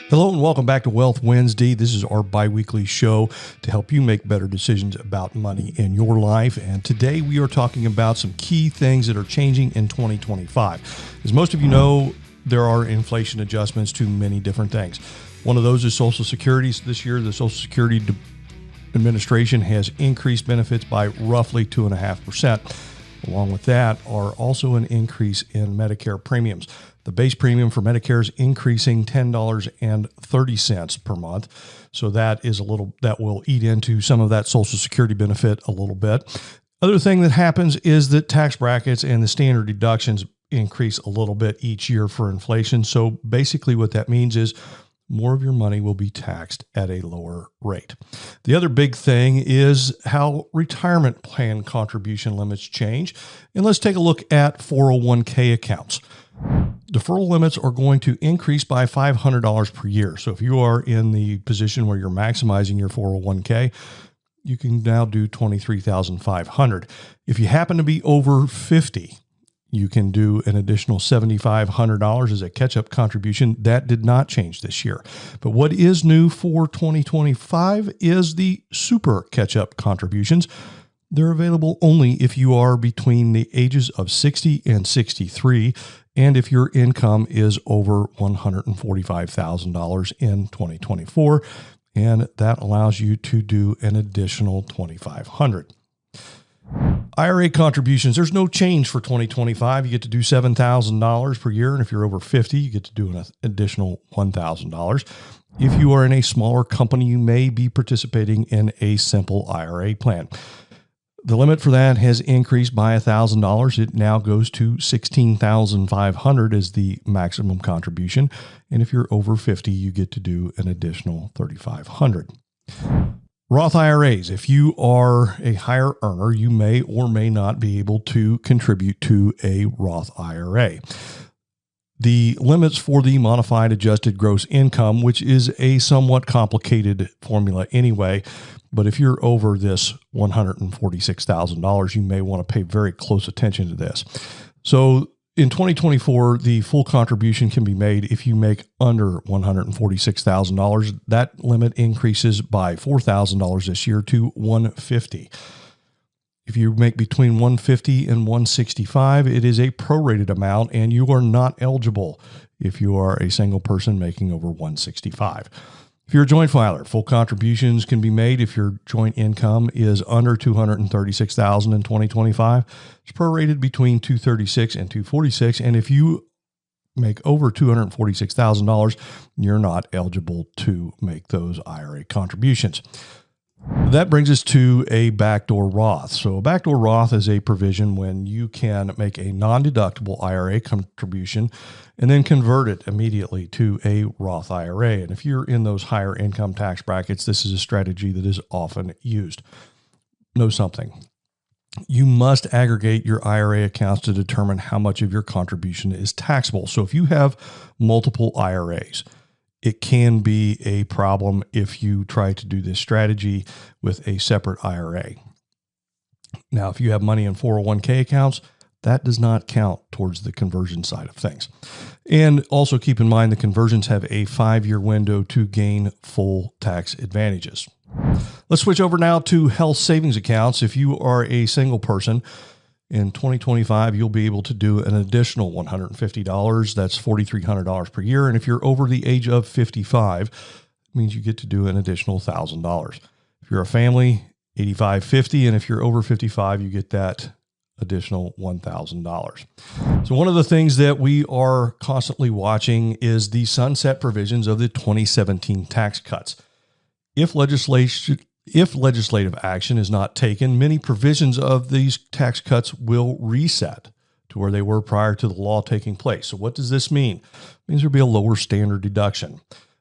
Hello and welcome back to Wealth Wednesday. This is our bi-weekly show to help you make better decisions about money in your life. And today we are talking about some key things that are changing in 2025. As most of you know, there are inflation adjustments to many different things. One of those is Social Security. This year, the Social Security Administration has increased benefits by roughly 2.5%. Along with that are also an increase in Medicare premiums. The base premium for Medicare is increasing $10.30 per month. So that will eat into some of that Social Security benefit a little bit. Other thing that happens is that tax brackets and the standard deductions increase a little bit each year for inflation. So basically what that means is more of your money will be taxed at a lower rate. The other big thing is how retirement plan contribution limits change. And let's take a look at 401k accounts. Deferral limits are going to increase by $500 per year. So if you are in the position where you're maximizing your 401k, you can now do $23,500. If you happen to be over 50, you can do an additional $7,500 as a catch-up contribution. That did not change this year. But what is new for 2025 is the super catch-up contributions. They're available only if you are between the ages of 60 and 63, and if your income is over $145,000 in 2024, and that allows you to do an additional $2,500. IRA contributions, there's no change for 2025. You get to do $7,000 per year, and if you're over 50, you get to do an additional $1,000. If you are in a smaller company, you may be participating in a simple IRA plan. The limit for that has increased by $1,000. It now goes to $16,500 as the maximum contribution. And if you're over 50, you get to do an additional $3,500. Roth IRAs. If you are a higher earner, you may or may not be able to contribute to a Roth IRA. The limits for the modified adjusted gross income, which is a somewhat complicated formula anyway, but if you're over this $146,000, you may want to pay very close attention to this. So in 2024, the full contribution can be made if you make under $146,000. That limit increases by $4,000 this year to $150,000. If you make between $150,000 and $165,000, it is a prorated amount, and you are not eligible if you are a single person making over $165,000. If you're a joint filer, full contributions can be made if your joint income is under $236,000 in 2025. It's prorated between $236,000 and $246,000, and if you make over $246,000, you're not eligible to make those IRA contributions. That brings us to a backdoor Roth. So a backdoor Roth is a provision when you can make a non-deductible IRA contribution and then convert it immediately to a Roth IRA. And if you're in those higher income tax brackets, this is a strategy that is often used. Know something. You must aggregate your IRA accounts to determine how much of your contribution is taxable. So if you have multiple IRAs, it can be a problem if you try to do this strategy with a separate IRA. Now, if you have money in 401k accounts, that does not count towards the conversion side of things. And also keep in mind the conversions have a 5-year window to gain full tax advantages. Let's switch over now to health savings accounts. If you are a single person, in 2025, you'll be able to do an additional $150. That's $4,300 per year. And if you're over the age of 55, it means you get to do an additional $1,000. If you're a family, $8,550. And if you're over 55, you get that additional $1,000. So one of the things that we are constantly watching is the sunset provisions of the 2017 tax cuts. If legislative action is not taken, many provisions of these tax cuts will reset to where they were prior to the law taking place. So what does this mean? It means there'll be a lower standard deduction.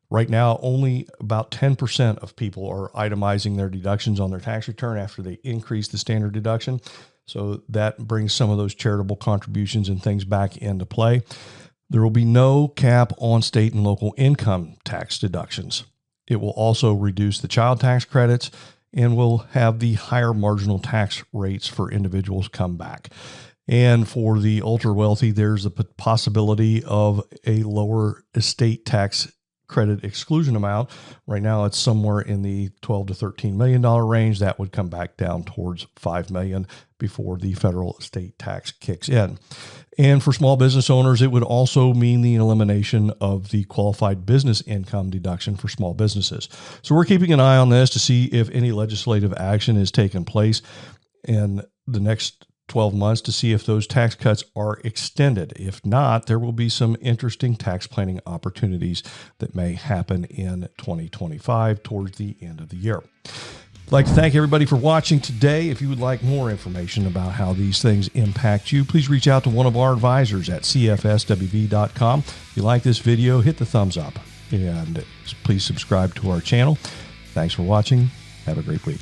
Right now, only about 10% of people are itemizing their deductions on their tax return after they increase the standard deduction. So that brings some of those charitable contributions and things back into play. There will be no cap on state and local income tax deductions. It will also reduce the child tax credits and will have the higher marginal tax rates for individuals come back. And for the ultra wealthy, there's a possibility of a lower estate tax credit exclusion amount. Right now it's somewhere in the $12 to $13 million range. That would come back down towards $5 million before the federal estate tax kicks in. And for small business owners, it would also mean the elimination of the qualified business income deduction for small businesses. So we're keeping an eye on this to see if any legislative action is taking place in the next 12 months to see if those tax cuts are extended. If not, there will be some interesting tax planning opportunities that may happen in 2025 towards the end of the year. I'd like to thank everybody for watching today. If you would like more information about how these things impact you, please reach out to one of our advisors at cfswv.com. If you like this video, hit the thumbs up and please subscribe to our channel. Thanks for watching. Have a great week.